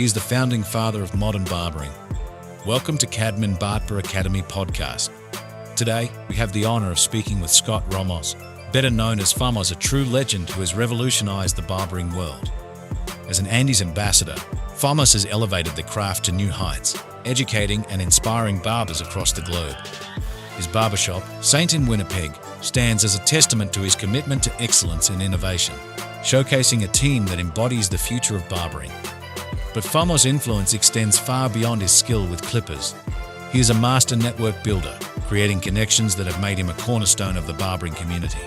He is the founding father of modern barbering. Welcome to CADMEN Barber Academy podcast. Today, we have the honor of speaking with Scott Ramos, better known as Famos, a true legend who has revolutionized the barbering world. As an Andes ambassador, Famos has elevated the craft to new heights, educating and inspiring barbers across the globe. His barbershop, Saint in Winnipeg, stands as a testament to his commitment to excellence and innovation, showcasing a team that embodies the future of barbering. But Famos' influence extends far beyond his skill with clippers. He is a master network builder, creating connections that have made him a cornerstone of the barbering community.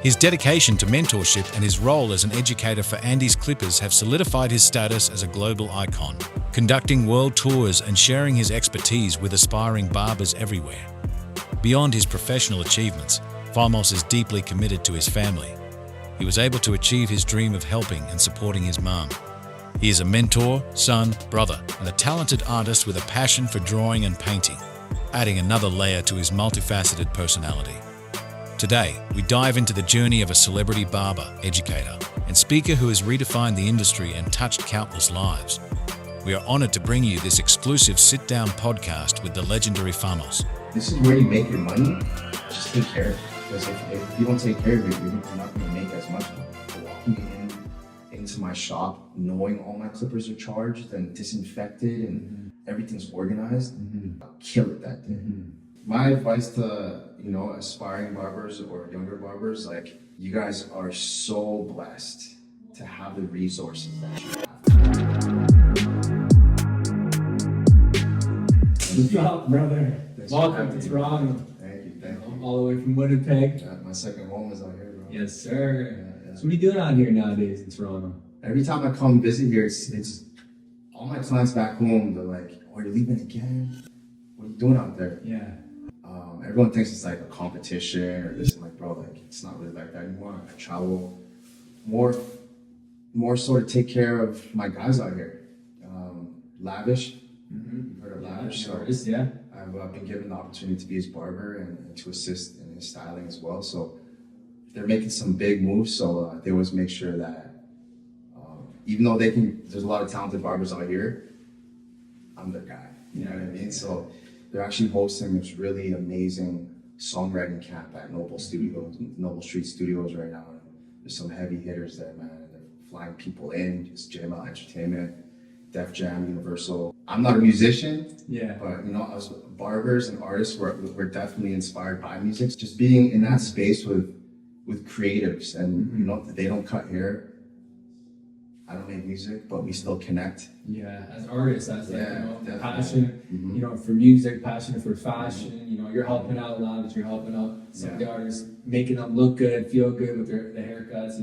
His dedication to mentorship and his role as an educator for Andes Clippers have solidified his status as a global icon, conducting world tours and sharing his expertise with aspiring barbers everywhere. Beyond his professional achievements, Famos is deeply committed to his family. He was able to achieve his dream of helping and supporting his mom. He is a mentor, son, brother, and a talented artist with a passion for drawing and painting, adding another layer to his multifaceted personality. Today, we dive into the journey of a celebrity barber, educator, and speaker who has redefined the industry and touched countless lives. We are honored to bring you this exclusive sit-down podcast with the legendary Famos. This is where you make your money. Just take care of it. Because if you don't take care of it, you're not going to make as much money. Walking into my shop, knowing all my clippers are charged and disinfected and everything's organized, I'll kill it that day. My advice to aspiring barbers or younger barbers, like, you guys are so blessed to have the resources that you have. What's up, brother? Welcome to Toronto. Thank you. All the way from Winnipeg. Yeah, my second home is out here, bro. Yes, sir. Yeah. So what are you doing out here nowadays in Toronto? Every time I come visit here, it's all my clients back home. They're like, "Oh, you're leaving again? What are you doing out there?" Yeah. Everyone thinks it's like a competition or this. I'm like, bro, like, it's not really like that anymore. I travel more so to take care of my guys out here. Lavish. You've heard of Lavish? So Yeah. I've been given the opportunity to be his barber and to assist in his styling as well. So they're making some big moves. So they always make sure that even though there's a lot of talented barbers out here, I'm their guy. You know what I mean? So they're actually hosting this really amazing songwriting camp at Noble Street Studios right now. And there's some heavy hitters there, man. They're flying people in, just jam out entertainment, Def Jam, Universal. I'm not a musician, but as barbers and artists, we're definitely inspired by music. Just being in that space with creatives, and they don't cut hair. I don't make music, but we still connect. Yeah, as artists, as passionate, Mm-hmm. for music, passionate for fashion. You're helping out a lot, but you're helping out some of the artists, making them look good, feel good with the haircuts.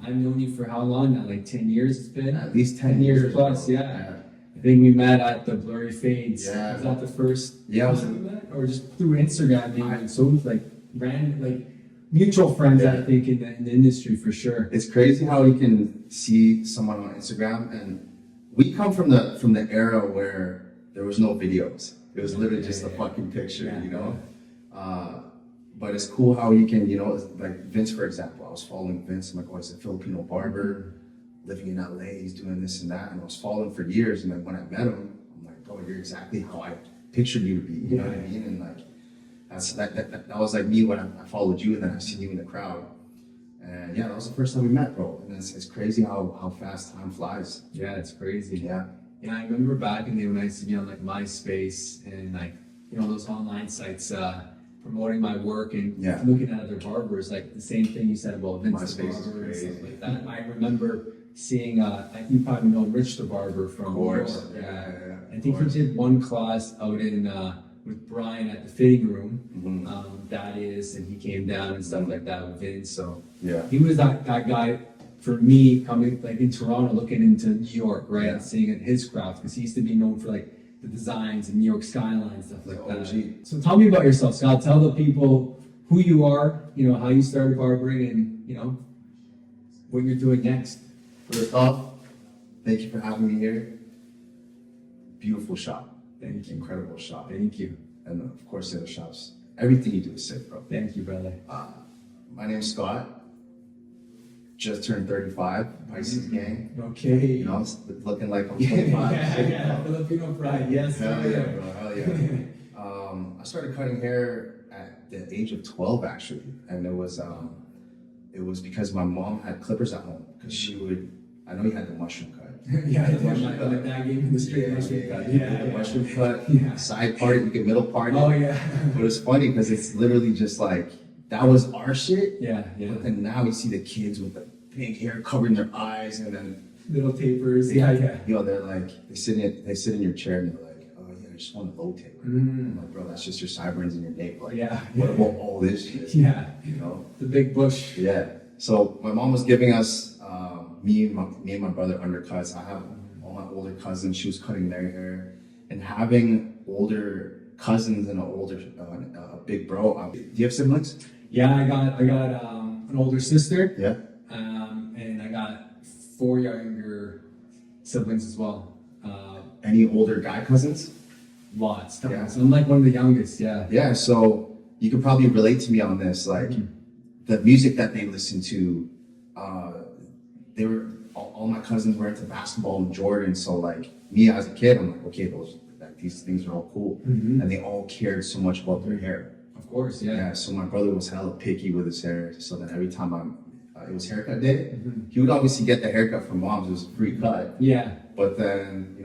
I've known you for how long now? Like 10 years it's been? At least 10 years plus, bro. yeah. I think we met at the Blurry Fades. Yeah. Was that the first Yeah. time we met? Or just through Instagram maybe? So it was like random, like mutual friends, I think, in the industry for sure. It's crazy how you can see someone on Instagram, and we come from the era where there was no videos. It was literally just a fucking picture, But it's cool how you can, like Vince, for example. I was following Vince. I'm like, oh, he's a Filipino barber living in LA. He's doing this and that. And I was following for years. And then when I met him, I'm like, bro, you're exactly how I pictured you to be. You know what I mean? And like, that was like me when I followed you, and then I seen you in the crowd. And that was the first time we met, bro. And it's crazy how fast time flies. Yeah, it's crazy. Yeah. Yeah, I remember back in the day when I used to be on like MySpace and like, those online sites, promoting my work and looking at other barbers, like the same thing you said about Vince the Barber and stuff like that. I remember seeing, you probably know Rich the Barber from New York. I think he did one class out in with Brian at the fitting room, and he came down and stuff like that with Vince. So he was that guy for me coming like in Toronto, looking into New York, right, and seeing his craft, because he used to be known for like the designs and New York skyline, stuff like that. So tell me about yourself, Scott. Tell the people who you are, how you started barbering, and what you're doing next. First off, thank you for having me here. Beautiful shop. Thank you. Incredible shop. Thank you. And of course, the other shops. Everything you do is sick, bro. Thank you, brother. My name's Scott. just turned 35, Pisces gang. Okay. You know, looking like I'm 25. Yeah. Filipino pride. Yes. Hell yeah, bro. Hell yeah. I started cutting hair at the age of 12, actually, and it was because my mom had clippers at home because she would. I know you had the mushroom cut. Yeah, the mushroom cut. like that gave me the straight mushroom cut. Yeah, the mushroom cut. Yeah. Side part, you get middle part. Oh yeah. But it's funny because it's literally just like that was our shit. Yeah, yeah. But then now you see the kids with the big hair covering their eyes and then Little tapers. Yeah, yeah. yo, they're like they sit in your chair and they're like, oh yeah, I just want a low taper. I'm like, bro, that's just your sideburns and your nape. Like, Yeah, what yeah. about all this shit? Yeah. You know? The big bush. Yeah. So my mom was giving us me and my brother undercuts. I have all my older cousins. She was cutting their hair, and having older cousins and a big bro. Do you have siblings? Yeah, I got an older sister. Yeah. And I got 4 younger siblings as well. Any older guy cousins? Lots. Yeah. So I'm like one of the youngest. Yeah. Yeah. So you could probably relate to me on this. Like the music that they listen to. They were all my cousins were into basketball and Jordan. So like me as a kid, I'm like, okay, these things are all cool, and they all cared so much about their hair. Of course. Yeah. Yeah. So my brother was hella picky with his hair. So then every time it was haircut day, he would obviously get the haircut from mom's. It was a free cut. Yeah. But then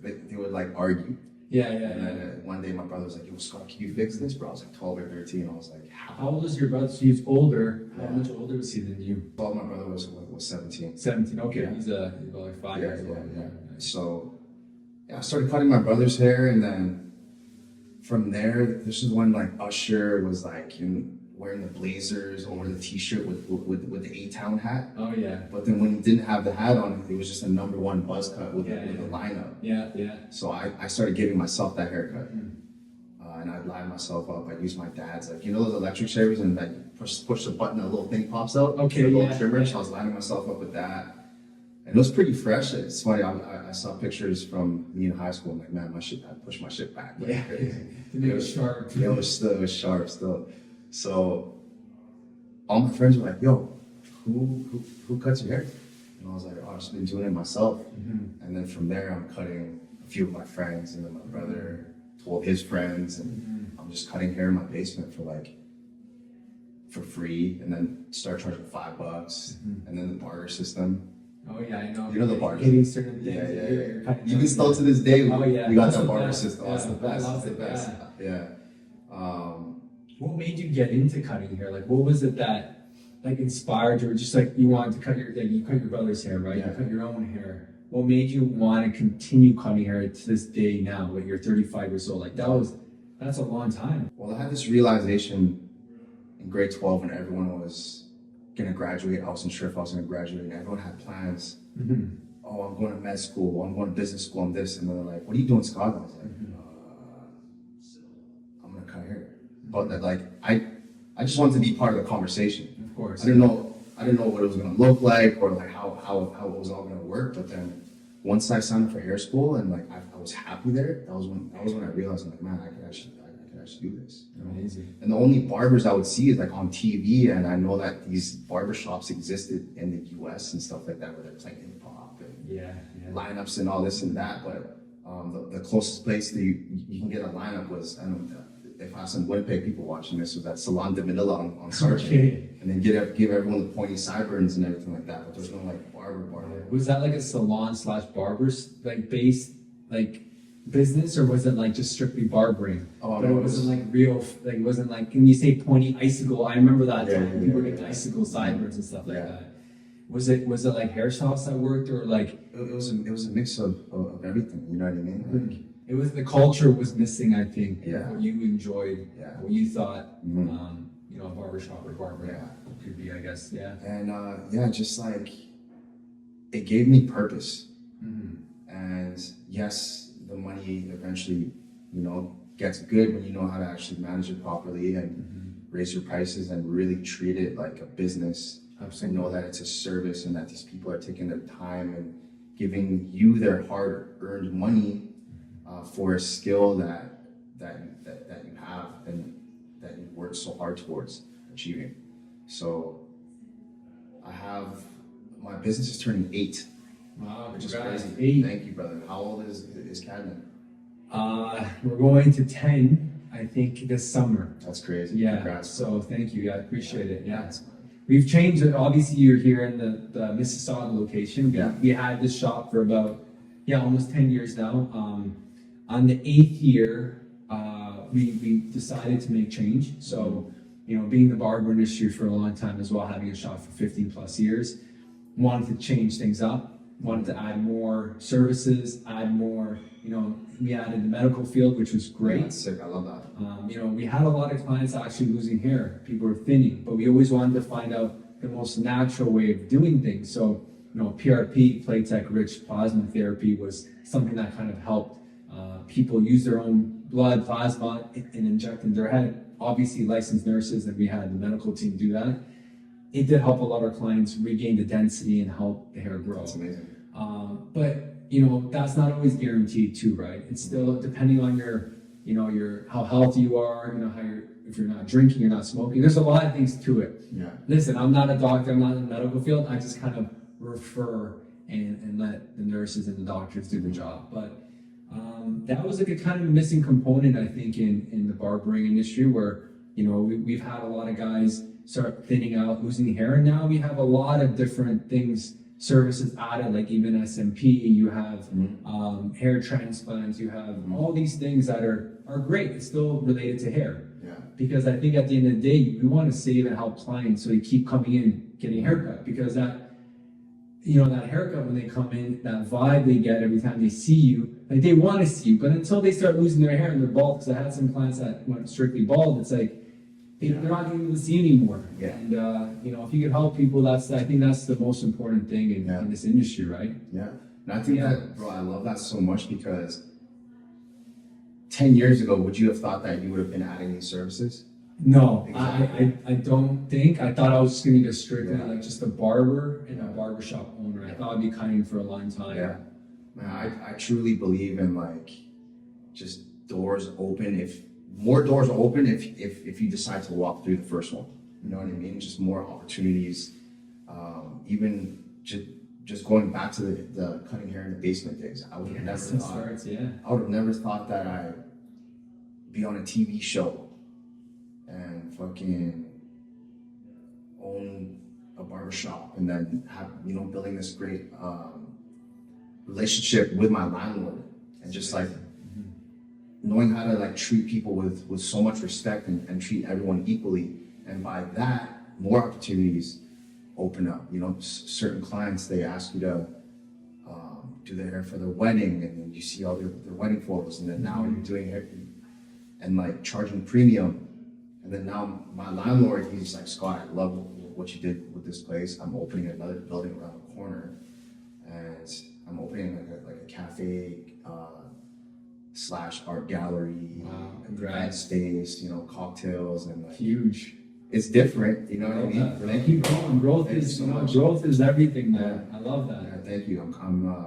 they would like argue. Yeah. And then one day my brother was like, yo, Scott, can you fix this? Bro, I was like 12 or 13. I was like, How old is your brother? So he's older. How much older was he than you? well, my brother was 17. 17. Okay. Yeah. He's about like 5 years old. Yeah. So, yeah, I started cutting my brother's hair, and then from there, this is when like Usher was like wearing the blazers over the t-shirt with the A-Town hat. Oh yeah. But then when he didn't have the hat on, it was just a #1 buzz cut with the lineup. Yeah. So I started giving myself that haircut. And I'd line myself up. I'd use my dad's, like, you know those electric shavers, and like push the button, a little thing pops out. Okay, the little yeah. trimmer. So I was lining myself up with that. And it was pretty fresh. It's funny, I saw pictures from me in high school. I'm like, man, I pushed my shit back. Like, Yeah. It was sharp. It was sharp still. So all my friends were like, yo, who cuts your hair? And I was like, oh, I've just been doing it myself. And then from there, I'm cutting a few of my friends, and then my brother told his friends, and I'm just cutting hair in my basement for free, and then start charging $5, and then the barter system. Oh yeah, I know. You know the barter Getting system? certain things. Even still to this day, Oh, yeah. we got That's that the barter best. system. Yeah, That's the best. I That's the love it, best. yeah. Yeah. What made you get into cutting hair? Like, what was it that like inspired you, or just like you wanted to cut you cut your brother's hair, right? Yeah. You cut your own hair. What made you want to continue cutting hair to this day now, when you're 35 years old? Like that's a long time. Well, I had this realization in grade 12 when everyone was gonna graduate. I wasn't sure if I was gonna graduate, and everyone had plans. Oh, I'm going to med school. I'm going to business school. I'm this, and they're like, "What are you doing, Scott?" And I was like, "I'm gonna cut hair." But that, like, I just wanted to be part of the conversation. Of course. I didn't know what it was gonna look like, or like how it was all gonna work. But then once I signed up for hair school and like I was happy there, that was when I realized, I'm like, man, I could actually do this. You know? Amazing. And the only barbers I would see is like on TV, and I know that these barbershops existed in the US and stuff like that, where they're playing hip hop and Yeah. lineups and all this and that. But the closest place that you can get a lineup was, I don't know if I have some Winnipeg people watching this, was at Salon de Manila on Sargent. Okay. And then give everyone the pointy sideburns and everything like that. But there's no like barber. Was that like a salon/barbers like based like business, or was it like just strictly barbering? Oh, but no, it wasn't like real, like it wasn't like, can you say pointy icicle? I remember that Yeah, time. yeah, People were yeah, getting yeah. icicle sideburns and stuff like Yeah. that. Was it like hairstyles that worked, or like It was a mix of everything. You know what I mean? Like, it was the culture was missing? I think. Yeah. What you enjoyed. Yeah. What you thought. Mhm. A barbershop or barbering Yeah. could be, I guess. Yeah. and just like it gave me purpose. And yes, the money eventually, gets good when you know how to actually manage it properly and raise your prices and really treat it like a business. Absolutely. And know that it's a service and that these people are taking their time and giving you their hard-earned money for a skill that you have and that you worked so hard towards achieving. So my business is turning 8. Wow, Which is congrats. crazy. 8. Thank you, brother. How old is CADMEN? We're going to 10, I think, this summer. That's crazy. Yeah. Congrats. So thank you. I appreciate it. Yeah. We've changed it. Obviously, you're here in the Mississauga location. We had this shop for about almost 10 years now. On the 8th year, we decided to make change. So, being the barber industry for a long time as well, having a shop for 15 plus years, wanted to change things up, wanted to add more services, add more, we added the medical field, which was great. That's sick. I love that. We had a lot of clients actually losing hair. People were thinning, but we always wanted to find out the most natural way of doing things. So, PRP, plate tech rich plasma therapy was something that kind of helped people use their own blood, plasma, and inject in their head. Obviously, licensed nurses, and we had the medical team do that. It did help a lot of our clients regain the density and help the hair grow. That's amazing. But that's not always guaranteed too, right? It's still depending on your how healthy you are, if you're not drinking, you're not smoking. There's a lot of things to it. Yeah. Listen, I'm not a doctor, I'm not in the medical field. I just kind of refer and let the nurses and the doctors do the job. But that was like a kind of missing component, I think, in the barbering industry, where we've had a lot of guys start thinning out, losing hair, and now we have a lot of different things, services added, like even SMP. You have hair transplants. You have all these things that are great. It's still related to hair. Yeah. Because I think at the end of the day, we want to save and help clients so they keep coming in, getting a haircut, because that haircut, when they come in, that vibe they get every time they see you, like they want to see you, but until they start losing their hair and they're bald, because I had some clients that went strictly bald, it's like they're not able to see anymore. Yeah. And if you could help people, I think that's the most important thing in this industry, right? Yeah. And I think that, bro, I love that so much, because 10 years ago, would you have thought that you would have been adding these services? No, Exactly. I don't think. I thought I was just going to be strictly like just a barber and a barbershop owner. I thought I'd be cutting for a long time. Yeah. Man, I truly believe in just doors open. If more doors open, if you decide to walk through the first one, you know what I mean? Just more opportunities. Even just going back to the cutting hair in the basement days, I would have never thought. I would have never thought that I'd be on a TV show and fucking own a barbershop, and then have building this great relationship with my landlord, and just knowing how to treat people with so much respect and treat everyone equally. And by that, more opportunities open up. Certain clients, they ask you to do their hair for their wedding, and then you see all their wedding photos, and then now you're doing hair and charging premium. And then now my landlord, he's like, Scott, I love what you did with this place. I'm opening another building around the corner, and I'm opening like a cafe / art gallery, event space, cocktails, and huge. It's different, you know what I mean? Keep going. Growth is everything, man. I love that. Yeah, thank you.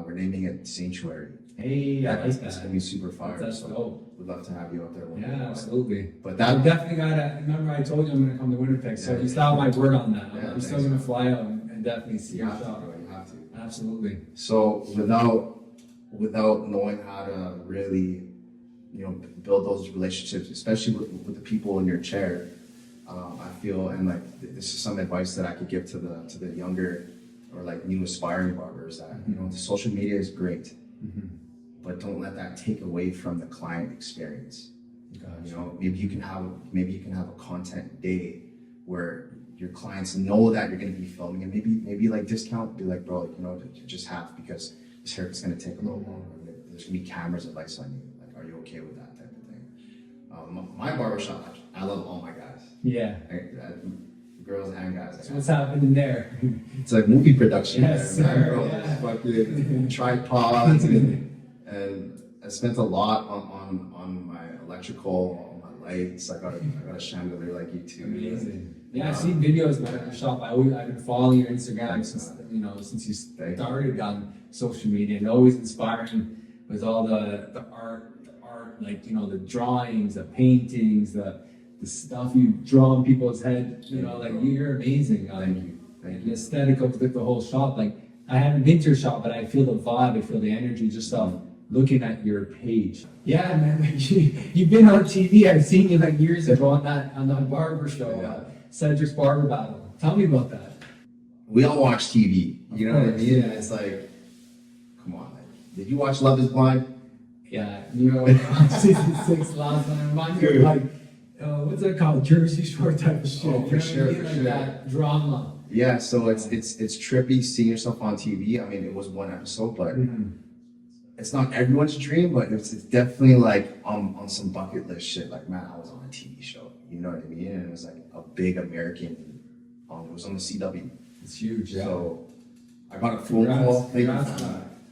We're naming it Sanctuary. Hey, I like that. It's gonna be super fire. That's so dope. we'd love to have you out there one day. Yeah, absolutely. But I that definitely gotta remember. I told you I'm gonna come to Winnipeg, so you still have my word on that. Yeah, I'm still gonna fly out and definitely see your shop. You have to. Absolutely. So without knowing how to really, build those relationships, especially with the people in your chair, I feel, and this is some advice that I could give to the younger or new aspiring barbers, that the social media is great, but don't let that take away from the client experience. Gotcha. Maybe you can have a content day where your clients know that you're going to be filming, and maybe discount, be like, bro, just half, because this haircut's going to take a little longer. There's going to be cameras and lights on you. Are you okay with that type of thing? My barbershop, I love all my guys. Yeah. Girls and guys. So what's happening there? It's like movie production. Yes, there, man. sir. Bro, Yeah. Fucking tripods and I spent a lot on my electrical, on my lights. I got a chandelier like you too. Amazing. Yeah, I've seen videos about your shop. I've been following your Instagram since you started on social media, and always inspiring with all the art, the drawings, the paintings, the stuff you draw on people's head. You're amazing. Thank you. and the aesthetic of the whole shop. Like, I haven't been to your shop, but I feel the vibe, I feel the energy just of looking at your page. Yeah, man, like you've been on TV. I've seen you like years ago on that Barber show, Cedric's Barber Battle. Tell me about that. We all watch TV, you know what I mean? Yeah. And it's like, come on, like, did you watch Love Is Blind? Yeah, you know, season 6 last time. Reminds me of like, what's that called? Jersey Shore type of shit. Oh, for sure, for like sure. That drama. Yeah, so it's trippy seeing yourself on TV. I mean, it was one episode, but it's not everyone's dream, but it's definitely like on some bucket list shit. Like, man, I was on a TV show, you know what I mean? And it was like a big American, it was on the CW. It's huge, yeah. So I got a phone call.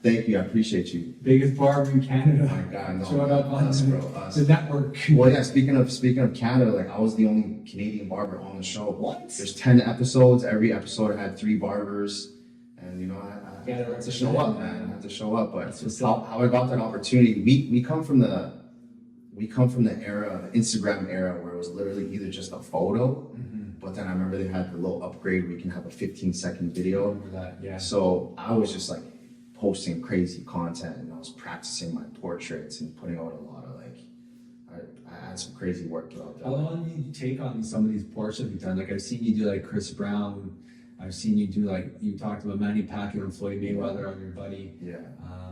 Thank you, I appreciate you. Biggest barber in Canada. Oh my God, no, showing up on us, bro, the network. Well, yeah. Speaking of Canada, like I was the only Canadian barber on the show. What? There's 10 episodes. Every episode had 3 barbers, and you know I had to show up, man. I had to show up. But how I got that opportunity, we come from the era, the Instagram era, where it was literally either just a photo, but then I remember they had the little upgrade where you can have a 15-second video. I remember that, yeah. So I was just like posting crazy content, and I was practicing my portraits and putting out a lot of like, I had some crazy work throughout that. How long did you take on some of these portraits you've done? Like, I've seen you do like Chris Brown. I've seen you do like, you talked about Manny Pacquiao and Floyd Mayweather on your buddy. Yeah.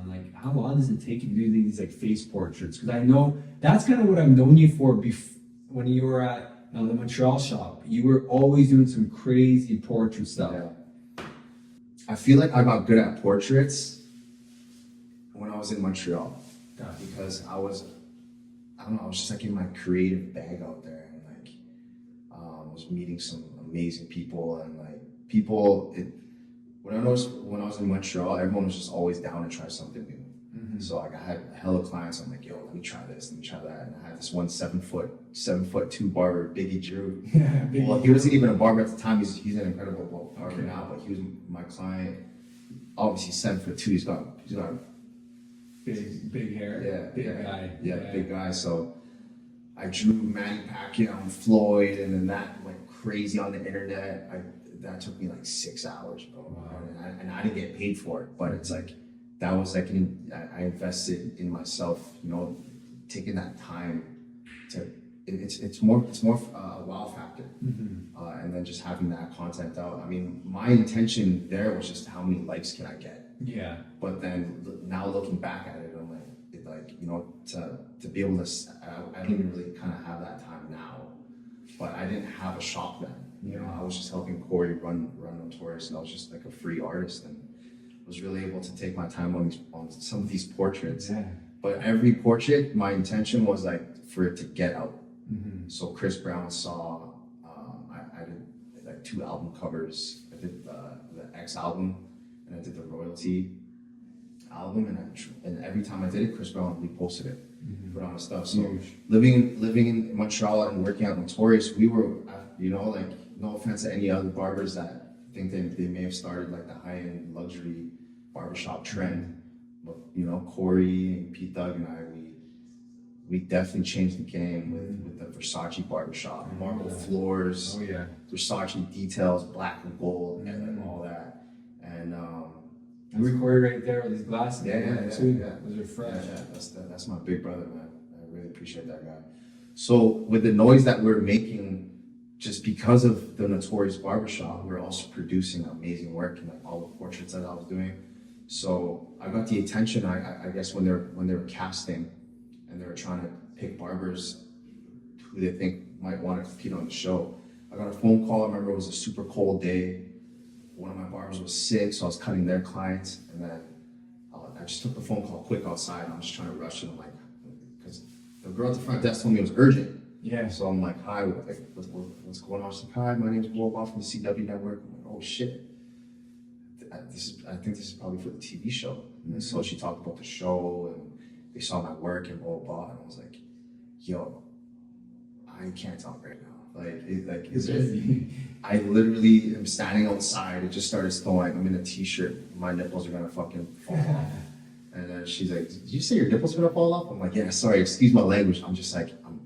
Like, how long does it take you to do these like face portraits? Because I know that's kind of what I've known you for when you were at the Montreal shop. You were always doing some crazy portrait stuff. Yeah. I feel like I got good at portraits when I was in Montreal, because I was just like in my creative bag out there, and like was meeting some amazing people, and like when I was in Montreal, everyone was just always down to try something new. So like I had hella clients. I'm like, yo, let me try this, let me try that. And I had this one 7'2" barber, Biggie Drew. Yeah, well, he wasn't even a barber at the time. He's an incredible barber now, but he was my client. Obviously 7'2". He's got big hair. Yeah, guy. Yeah, big guy. So I drew Manny Pacquiao and Floyd, and then that went crazy on the internet. That took me like 6 hours, bro. Wow. And I didn't get paid for it, but it's like, that was like, I invested in myself, you know, taking that time to, it's more a wow factor. And then just having that content out. I mean, my intention there was just how many likes can I get? Yeah. But then now looking back at it, I'm like, you know, to be able to, I don't even really kind of have that time now, but I didn't have a shop then. You know, I was just helping Corey run Notorious, and I was just like a free artist, and was really able to take my time on some of these portraits. Yeah. But every portrait, my intention was like for it to get out. So Chris Brown saw, I did like 2 album covers. I did the X album, and I did the Royalty album, and every time I did it, Chris Brown reposted it, put on his stuff. So living in Montreal and working at Notorious, we were, you know, like, no offense to any other barbers that think they may have started like the high-end luxury barbershop trend, but you know, Corey and Pete Doug and I, we definitely changed the game with the Versace barbershop, marble floors, Versace details, black and gold, and all that. And that's Corey right there with his glasses. Yeah. Those are fresh. Yeah, that's my big brother, man. I really appreciate that guy. So with the noise that we're making, just because of the Notorious Barbershop, we're also producing amazing work and like all the portraits that I was doing. So I got the attention, I guess, when they were casting and they were trying to pick barbers who they think might want to compete on the show. I got a phone call. I remember it was a super cold day. One of my barbers was sick, so I was cutting their clients, and then I just took the phone call quick outside. I'm just trying to rush it. I'm like, because the girl at the front desk told me it was urgent. Yeah. So I'm like, hi, what's going on? She's like, hi, my name's Bob from the CW network. I'm like, oh shit. I think this is probably for the TV show. And so she talked about the show, and they saw my work and blah, blah, blah. And I was like, yo, I can't talk right now. I literally am standing outside. It just started snowing. I'm in a t-shirt. My nipples are gonna fucking fall off. And then she's like, did you say your nipples are gonna fall off? I'm like, yeah, sorry, excuse my language. I'm just like, I'm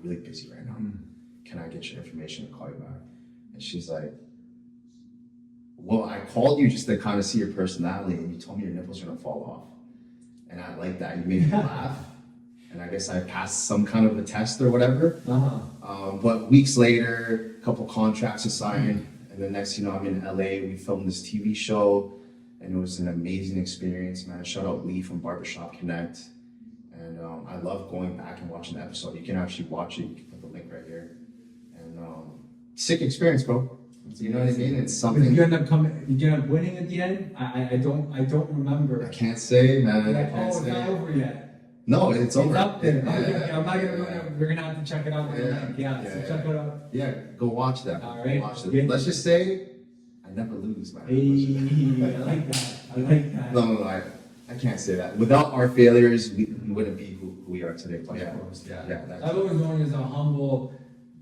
really busy right now. Can I get your information and call you back? And she's like, well, I called you just to kind of see your personality, and you told me your nipples are gonna fall off. And I like that. You made me laugh. And I guess I passed some kind of a test or whatever. But weeks later, a couple contracts assigned, and the next, I'm in LA. We filmed this TV show, and it was an amazing experience, man. Shout out Lee from Barbershop Connect. And I love going back and watching the episode. You can actually watch it. You can put the link right here. And sick experience, bro. You know what I mean? It's something. You end up winning at the end. I don't remember. I can't say, man. Like, it's not over yet. No, it's over. It's up there. Yeah, Okay, I'm not gonna. We're gonna have to check it out. So check it out. Yeah, go watch that. All right. Watch it. Let's just say, I never lose, man. Hey, I like that. No, I can't say that. Without our failures, we wouldn't be who we are today. But Of course, yeah. I've always known you as a humble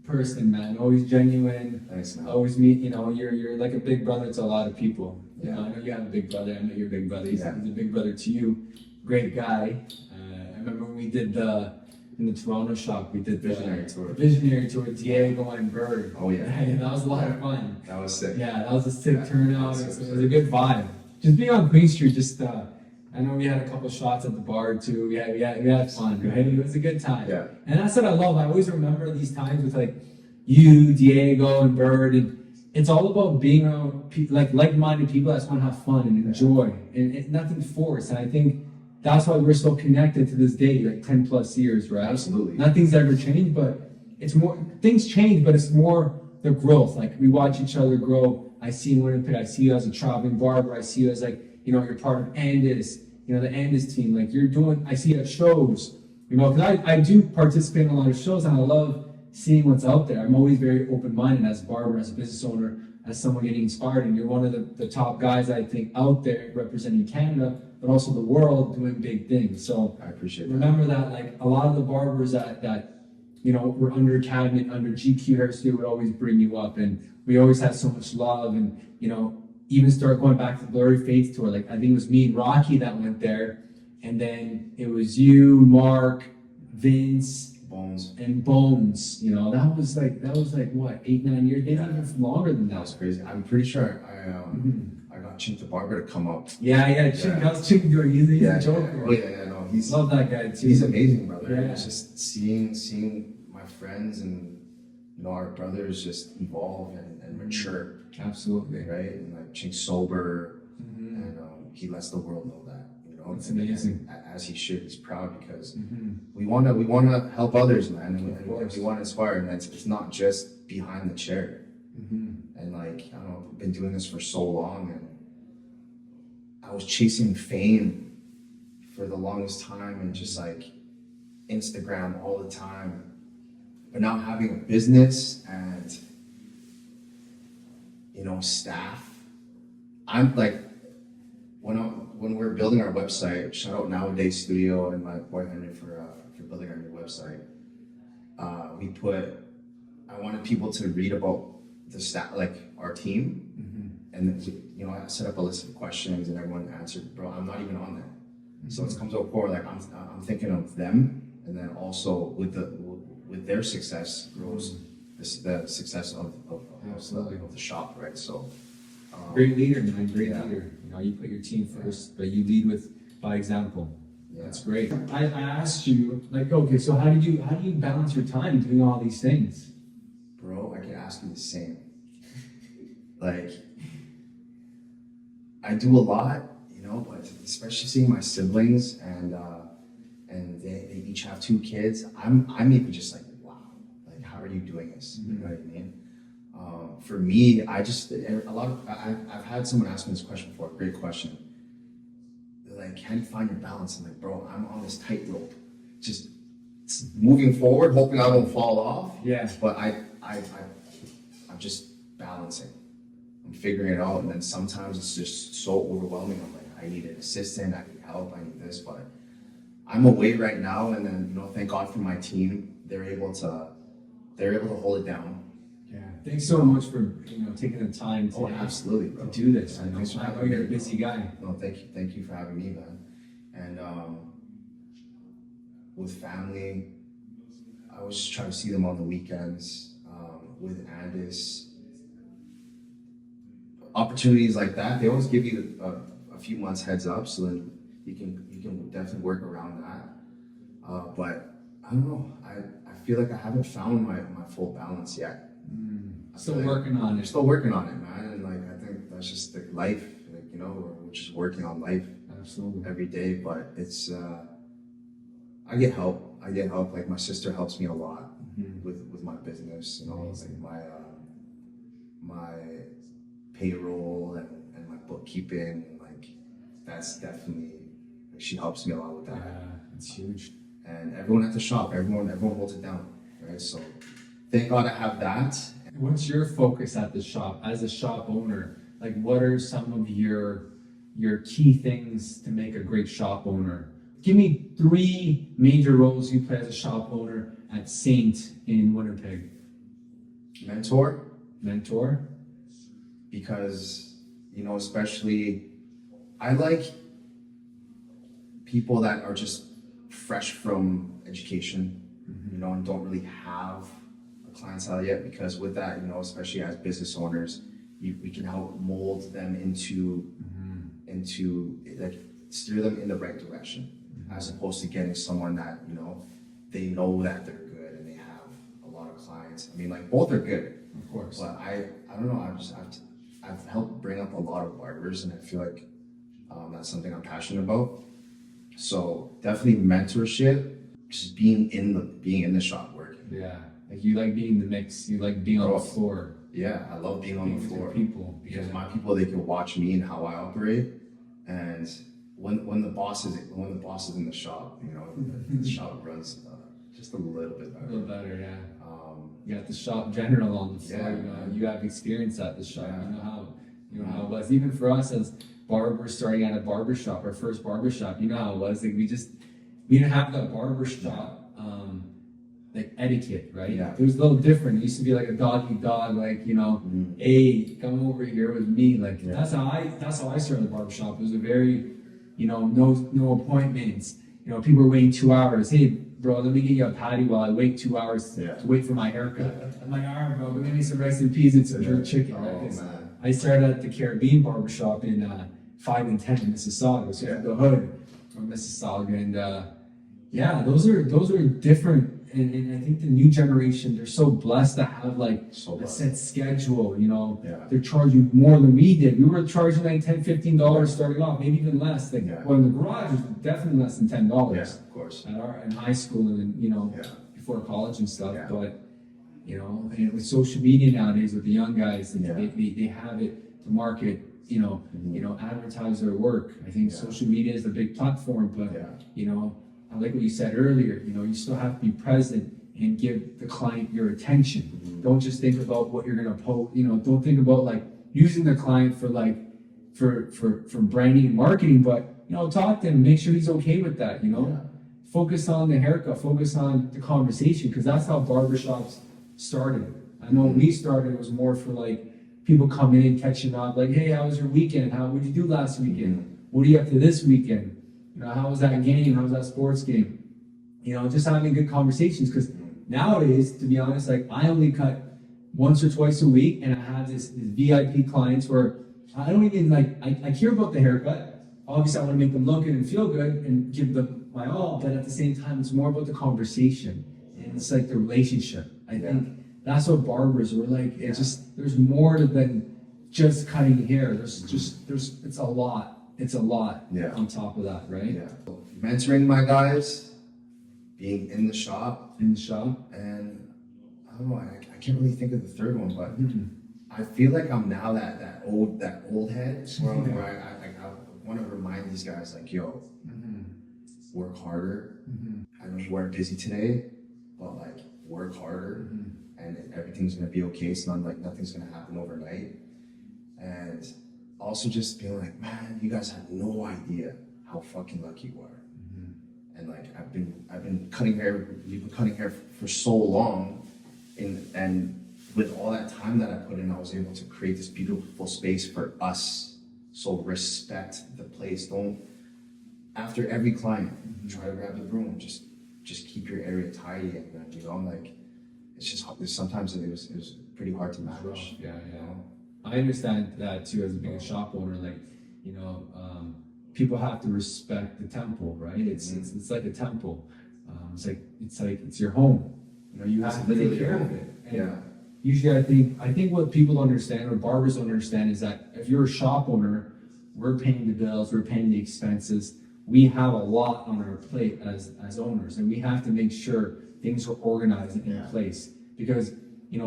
person, man. Always genuine. Thanks, man. Always meet. You're like a big brother to a lot of people. I know you have a big brother. I know your big brother. He's a big brother to you. Great guy. I remember when we did in the Toronto shop, we did the Visionary Tour, Diego and Bird. Oh yeah. That was a lot of fun. That was sick. Yeah, that was a sick turnout. It was a good vibe. Just being on Queen Street, I know we had a couple shots at the bar too. We had fun, right? It was a good time. Yeah. And that's what I love. I always remember these times with like you, Diego, and Bird, and it's all about being around like-minded people that just want to have fun and enjoy, and nothing forced. And I think that's why we're so connected to this day, like 10 plus years, right? Absolutely. Nothing's ever changed, but it's more, things change, but it's more the growth. Like we watch each other grow. I see you in Winnipeg, I see you as a traveling barber. I see you as like, you're part of Andis, the Andis team. Like I see you at shows, because I do participate in a lot of shows and I love seeing what's out there. I'm always very open-minded as a barber, as a business owner, as someone getting inspired. And you're one of the top guys, I think, out there representing Canada, but also the world, doing big things. So I appreciate that. Remember that, like a lot of the barbers that were under CADMEN, under GQ Hair Studio would always bring you up, and we always had so much love. And even start going back to the Blurry Faith tour. Like I think it was me and Rocky that went there, and then it was you, Mark, Vince, Bones. And Bones. That was like what, 8-9 years, maybe even longer than that. That was crazy. I'm pretty sure I got Chink the Barber to come up. Chink. How's Chink doing? He's a joker. Oh yeah, no, he's love that guy too. He's amazing, brother. Yeah. It's just seeing my friends and our brothers just evolve and mature. Absolutely. Right? And like Chink's sober, and he lets the world know that. It's amazing. And as he should. He's proud because we want to help others, man, and we want to inspire. And it's not just behind the chair. And like I don't know, I've been doing this for so long, and I was chasing fame for the longest time, and just like Instagram all the time. But now having a business and staff, I'm like, when we're building our website, shout out Nowadays Studio and my boy Henry for building our new website. I wanted people to read about the staff, like our team, and then, I set up a list of questions and everyone answered. Bro, I'm not even on that. So it comes to a core, like I'm thinking of them, and then also with their success grows the success of the shop, right? So great leader, man. Great leader. You put your team first, but you lead by example. Yeah. That's great. I asked you, like, okay, so how do you balance your time doing all these things? Bro, I can ask you the same. Like, I do a lot, but especially seeing my siblings and they each have 2 kids. I'm even just like, wow, like how are you doing this? You know what I mean? For me, I've had someone ask me this question before. Great question. They're like, how do you find your balance? I'm like, bro, I'm on this tightrope, just moving forward, hoping I won't fall off. Yeah. But I'm just balancing. I'm figuring it out, and then sometimes it's just so overwhelming. I'm like, I need an assistant, I need help, I need this, but I'm away right now, and then thank God for my team. They're able to hold it down. Yeah. Thanks so much for taking the time to absolutely, bro. to do this. I know you're a me, busy guy. No, thank you for having me, man. And with family, I was just trying to see them on the weekends. With Andis, opportunities like that, they always give you a few months heads up, so then you can definitely work around that. But I don't know. I feel like I haven't found my full balance yet. Still working on it. Still working on it, man. And like I think that's just like life. Like, you know, we're just working on life. Absolutely. Every day. But it's I get help. Like my sister helps me a lot with my business. You know, Amazing. like my payroll and my bookkeeping. Like that's definitely, like, she helps me a lot with that. Yeah, it's huge. And everyone at the shop, everyone holds it down, right? So thank God I have that. What's your focus at the shop as a shop owner? Like, what are some of your key things to make a great shop owner? Give me 3 major roles you play as a shop owner at Saint in Winnipeg. Mentor, because, you know, especially I like people that are just fresh from education, you know, and don't really have a clientele yet, because with that, you know, especially as business owners, we can help mold them into like steer them in the right direction, as opposed to getting someone that, you know, they know that they're good and they have a lot of clients. I mean, like, both are good, of course. but I don't know. I've helped bring up a lot of barbers, and I feel like that's something I'm passionate about. So definitely mentorship, just being in the shop working. Yeah, like you like being in the mix. You like being on the floor. Yeah, I love being on the floor. People, because my people, they can watch me and how I operate, and when the boss is in the shop, you know, the shop runs just a little bit better. A little better, yeah. You got the shop general on the floor. Yeah, you know, you have experience at the shop. Yeah. You know how it was. Even for us as barbers starting at a barbershop, our first barbershop, you know how it was. Like we didn't have that barbershop like etiquette, right? Yeah. It was a little different. It used to be like a dog eat dog, like, you know, hey, come over here with me. Like that's how I started the barbershop. It was a very, you know, no appointments. You know, people were waiting 2 hours. Hey, bro, let me get you a patty while I wait 2 hours to wait for my haircut. I'm like, all right, bro, but give me some rice and peas and some jerk chicken. Right? Man. I started at the Caribbean Barbershop in 5 and 10 in Mississauga, so the hood from Mississauga, and yeah, those are different. And I think the new generation, they're so blessed to have like a set schedule. You know, they're charging more than we did. We were charging like $10-15 starting off, maybe even less. Like, well, in the garage, it was definitely less than $10. Yeah, of course. In high school and you know before college and stuff, but. You know, and with social media nowadays, with the young guys, they have it to market. You know, advertise their work. I think social media is a big platform, but you know, I like what you said earlier. You know, you still have to be present and give the client your attention. Don't just think about what you're gonna post. You know, don't think about like using the client for like for branding and marketing, but you know, talk to him, make sure he's okay with that. You know, focus on the haircut, focus on the conversation, because that's how barbershops started. I know when we started, it was more for like people coming in, catching up, like, hey, how was your weekend? What did you do last weekend? What are you up to this weekend? You know, how was that game? How was that sports game? You know, just having good conversations, because nowadays, to be honest, like I only cut once or twice a week, and I have this VIP clients where I don't even like, I care about the haircut. Obviously, I want to make them look good and feel good and give them my all, but at the same time, it's more about the conversation. And it's like the relationship. I think that's what barbers were like. It's just, there's more than just cutting hair. It's a lot. It's a lot on top of that, right? Yeah. Mentoring my guys, being in the shop. And I don't know, I can't really think of the third one, but I feel like I'm now that old head where I want to remind these guys, like, yo, work harder. I know you weren't busy today, but like work harder, and everything's gonna be okay. It's not like nothing's gonna happen overnight. And also just being like, man, you guys have no idea how fucking lucky you are. And like I've been cutting hair. We've been cutting hair for so long, and with all that time that I put in, I was able to create this beautiful space for us. So respect the place. Don't, after every client, try to grab the broom. Just keep your area tidy, and you know, like it's just sometimes it was pretty hard to manage. Yeah. You know? I understand that too as being a shop owner. Like, people have to respect the temple, right? It's like a temple. It's your home. You have to take care of it. And usually, I think what people don't understand, or barbers don't understand, is that if you're a shop owner, we're paying the bills, we're paying the expenses. We have a lot on our plate as owners, and we have to make sure things are organized and in place. Because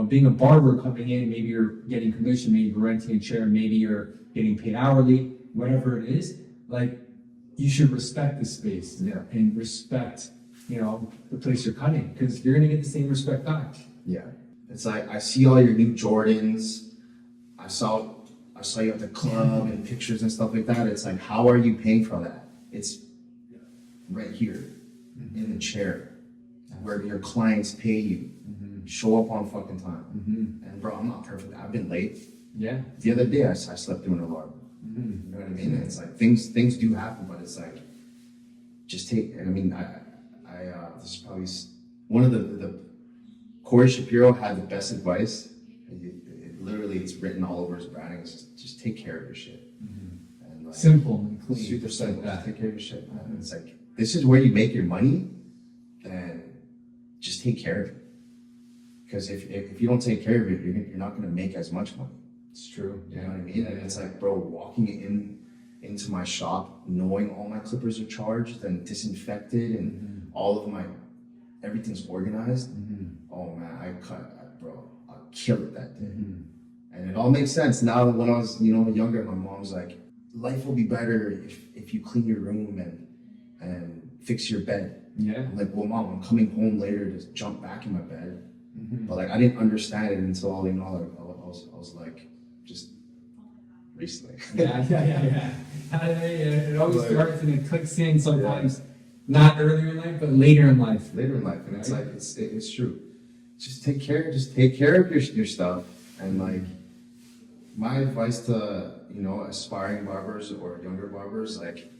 being a barber coming in, maybe you're getting commission, maybe you're renting a chair, maybe you're getting paid hourly, whatever it is. Like, you should respect the space and respect, the place you're cutting, because you're gonna get the same respect back. Yeah, it's like I see all your new Jordans. I saw you at the club and pictures and stuff like that. It's like, how are you paying for that? It's right here in the chair where your clients pay you. Show up on fucking time. And bro, I'm not perfect. I've been late. Yeah. The other day I slept through an alarm. You know what I mean? And it's like things do happen, but it's like just take. I mean, this is probably one of the Corey Shapiro had the best advice. Literally, it's written all over his branding. It's just take care of your shit. And like, simple and clean. Super simple. Just take care of your shit, man. It's like, this is where you make your money, and just take care of it. Because if you don't take care of it, you're not going to make as much money. It's true. You know what I mean? And it's like, bro, walking into my shop, knowing all my clippers are charged and disinfected, and all of everything's organized. Oh man, I'll kill it that day. And it all makes sense now. When I was younger, my mom's like, life will be better if you clean your room and fix your bed. Yeah. I'm like, well, mom, I'm coming home later to jump back in my bed. But like, I didn't understand it until I was like, just recently. Yeah. It always starts and it clicks in sometimes, not earlier in life, but later in life. And it's like, it's true. Just take care of your stuff. And like, my advice to aspiring barbers or younger barbers, like,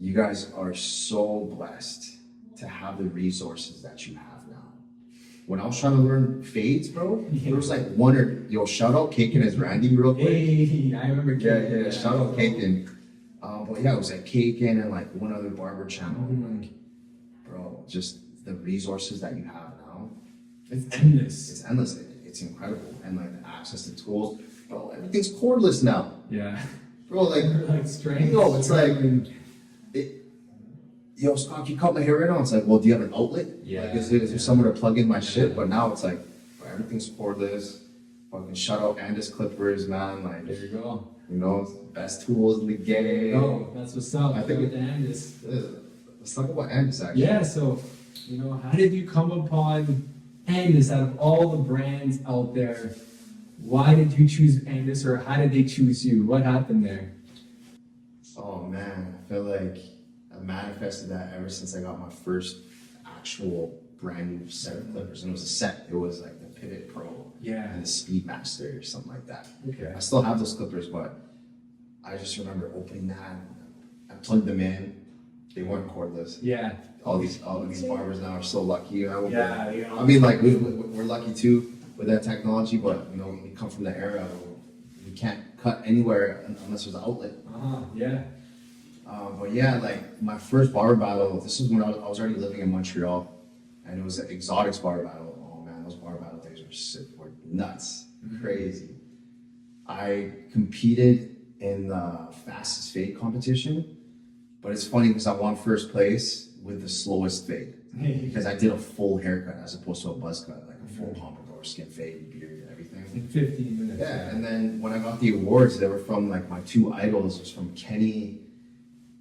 you guys are so blessed to have the resources that you have now. When I was trying to learn fades, bro, there was like shout out Kaken as Randy real quick. Hey, I remember Kaken. Yeah, shout out Kaken. But yeah, it was like Kaken and like one other barber channel. Like, bro, just the resources that you have now. It's endless. It's endless. It's incredible. And like the access to tools. Bro, everything's cordless now. Yeah. Bro, like strange. It's like, yo, Scott, you cut my hair right now. It's like, well, do you have an outlet? Yeah. Like, is there somewhere to plug in my shit? But now it's like, bro, everything's cordless. Fucking shout out Andis clippers, man. Like, there you go. Best tools in the game. Oh, that's what's up. I think with Andis. Let's talk about Andis actually. Yeah. So, how did you come upon Andis out of all the brands out there? Why did you choose Andis, or how did they choose you? What happened there? Oh man, I feel like I manifested that ever since I got my first actual brand new set of clippers. And it was a set. It was like the Pivot Pro and the Speedmaster or something like that. Okay. I still have those clippers, but I just remember opening that. I plugged them in. They weren't cordless. Yeah. All these barbers now are so lucky. I Yeah. mean, like we're lucky too with that technology, but we come from the era where we can't cut anywhere unless there's an outlet. Yeah. But yeah, like my first barber battle, this was when I was already living in Montreal, and it was an Exotics barber battle. Oh man, those barber battle days were nuts, crazy. I competed in the fastest fade competition, but it's funny because I won first place with the slowest fade because I did a full haircut as opposed to a buzz cut, like a full pompadour, skin fade, beard, and everything. In 15 minutes. Yeah, and then when I got the awards, they were from like my two idols. It was from Kenny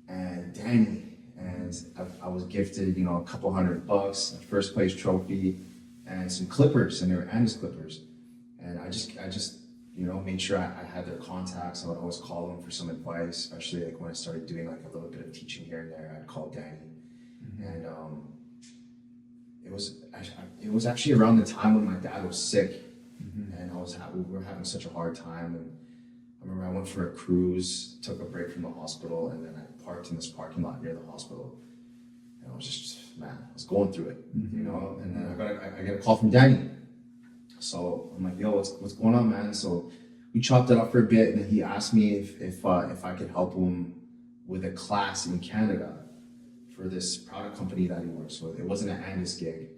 and Danny, and I was gifted, a couple $100, a first place trophy, and some clippers, and they were Andis clippers. And I just made sure I had their contacts. I would always call them for some advice, especially like when I started doing like a little bit of teaching here and there. I'd call Danny, and it was actually around the time when my dad was sick, and we were having such a hard time. And I remember I went for a cruise, took a break from the hospital, and then I parked in this parking lot near the hospital. And I was just, I was going through it, And then I get a call from Danny. So I'm like, yo, what's going on, man? So we chopped it up for a bit, and then he asked me if I could help him with a class in Canada for this product company that he works with. It wasn't an Angus gig,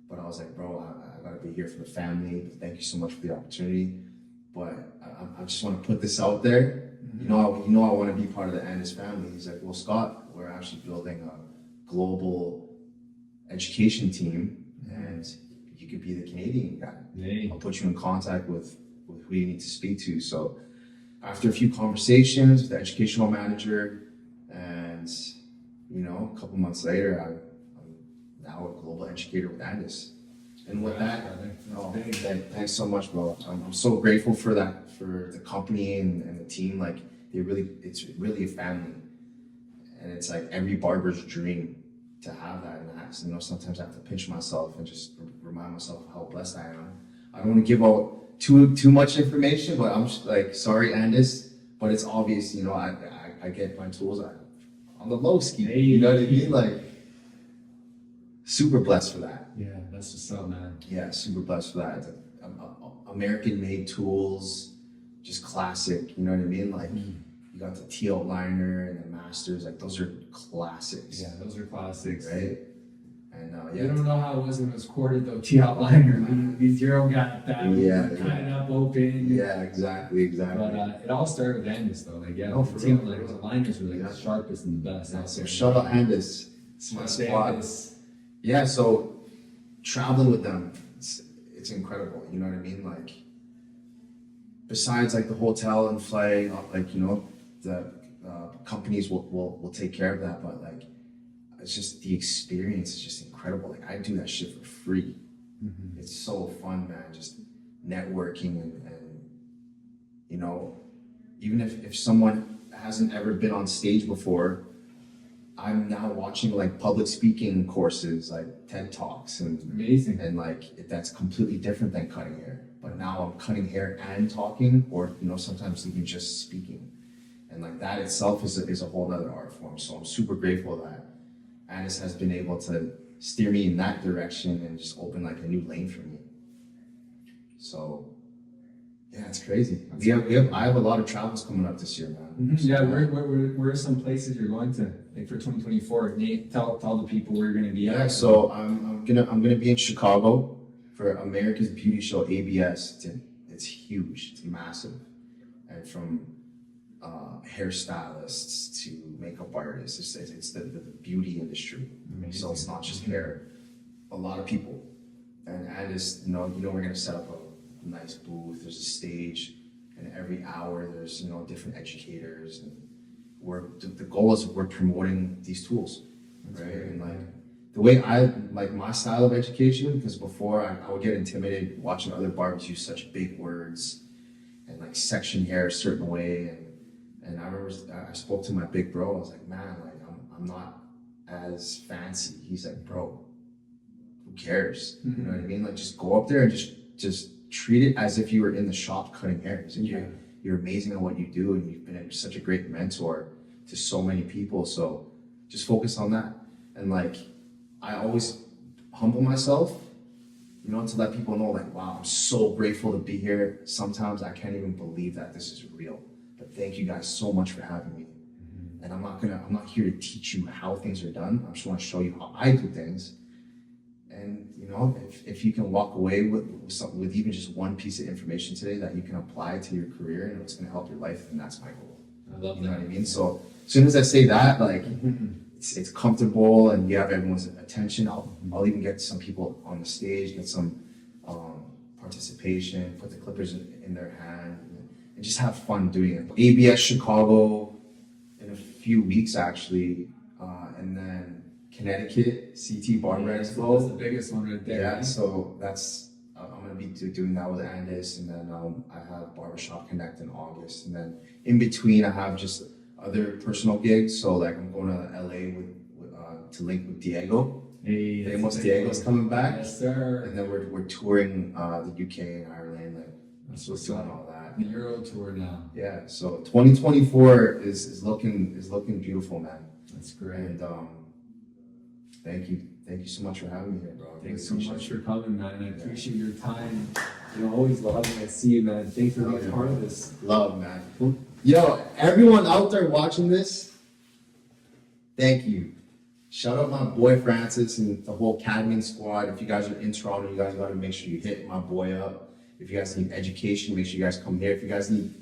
but I was like, bro, I gotta be here for the family. Thank you so much for the opportunity. But I just want to put this out there. Mm-hmm. I want to be part of the Angus family. He's like, well, Scott, we're actually building a global education team, and you could be the Canadian guy. Hey. I'll put you in contact with who you need to speak to. So after a few conversations with the educational manager, and a couple months later, I'm now a global educator with Angus. And with that, thanks so much, bro. I'm so grateful for that, for the company and the team. Like it's really a family, and it's like every barber's dream to have that. And sometimes I have to pinch myself and just remind myself how blessed I am. I don't want to give out too much information, but I'm just like, sorry, Angus, but it's obvious. I get my tools on the low ski. Hey, you know what I mean? Like, super blessed for that. Yeah, that's what's up, man. Yeah, super blessed for that. It's American-made tools, just classic. You know what I mean? Like, you got the T outliner and the masters. Like, those are classics. Yeah, those are classics, right? And you don't know how it was when it was quartered though. T outliner, the zero got that. Kind of up open. Yeah, exactly. But it all started with Angus though. Like, yeah, the T outliner, the liners were like the sharpest and the best. Yeah, so shout out Angus. It's my squad. Yeah, so traveling with them, it's incredible. You know what I mean? Like, besides like the hotel and flight, like the companies will take care of that, but like it's just the experience is just incredible. Like, I do that shit for free. Mm-hmm. It's so fun, man. Just networking and even if someone hasn't ever been on stage before, I'm now watching like public speaking courses, like TED Talks, and amazing. And like that's completely different than cutting hair. But now I'm cutting hair and talking, or sometimes even just speaking, and like that itself is a whole other art form. So I'm super grateful that Angus has been able to steer me in that direction and just open like a new lane for me. So yeah, it's crazy. I have a lot of travels coming up this year, man. Mm-hmm. So, yeah, where are some places you're going to, like, for 2024? Nate, tell the people where you're going to be at. Yeah, so I'm gonna be in Chicago for America's Beauty Show, ABS. It's huge. It's massive, and from hairstylists to makeup artists, it's the beauty industry. Amazing. So it's not just hair. A lot of people, and Angus, we're gonna set up a nice booth. There's a stage, and every hour there's different educators, and the goal is we're promoting these tools. That's right? And like the way I like my style of education, because before I would get intimidated watching other barbers use such big words and like section hair a certain way, and I remember I spoke to my big bro. I was like, man, like I'm not as fancy. He's like, bro, who cares? Mm-hmm. You know what I mean? Like, just go up there and just treat it as if you were in the shop cutting hair. You're amazing at what you do, and you've been such a great mentor to so many people. So just focus on that. And like, I always humble myself, to let people know, like, wow, I'm so grateful to be here. Sometimes I can't even believe that this is real. But thank you guys so much for having me. Mm-hmm. And I'm not here to teach you how things are done. I just want to show you how I do things. And if you can walk away with even just one piece of information today that you can apply to your career and it's going to help your life, then that's my goal. I love that. You know what I mean? So as soon as I say that, like, it's comfortable and you have everyone's attention. I'll even get some people on the stage, get some participation, put the clippers in their hand, and just have fun doing it. ABS Chicago in a few weeks, actually, and then Connecticut, CT Barber Expo. That's the biggest one right there. Yeah, right? So that's I'm gonna be doing that with Angus, and then I have Barbershop Connect in August, and then in between I have just other personal gigs. So like I'm going to LA to link with Diego. Hey, Famos Diego's coming back. Yes, sir. And then we're touring the UK and Ireland. Like, that's what's doing up. all that. The Euro tour now. Yeah. So 2024 is looking beautiful, man. That's great. And thank you so much for having me here, bro. Thanks so much for coming, man. I appreciate your time. Always love when I see you, man. Thanks for being part of this. Love, man. Yo, everyone out there watching this, thank you. Shout out my boy Francis and the whole CADMEN squad. If you guys are in Toronto, you guys got to make sure you hit my boy up. If you guys need education, make sure you guys come here. If you guys need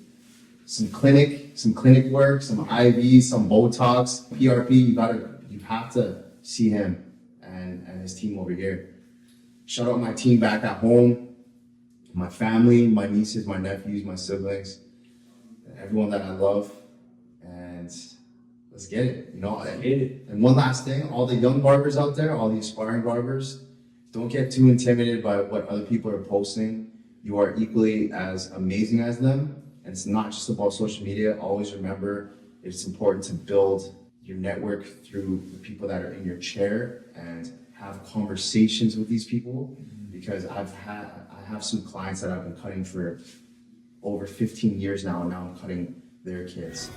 some clinic work, some IVs, some Botox, PRP, you have to see him and his team over here. Shout out my team back at home, my family, my nieces, my nephews, my siblings, everyone that I love, and let's get it. And one last thing, all the young barbers out there, all the aspiring barbers, don't get too intimidated by what other people are posting. You are equally as amazing as them. And it's not just about social media. Always remember, it's important to build your network through the people that are in your chair and have conversations with these people. Because I have some clients that I've been cutting for over 15 years now, and now I'm cutting their kids.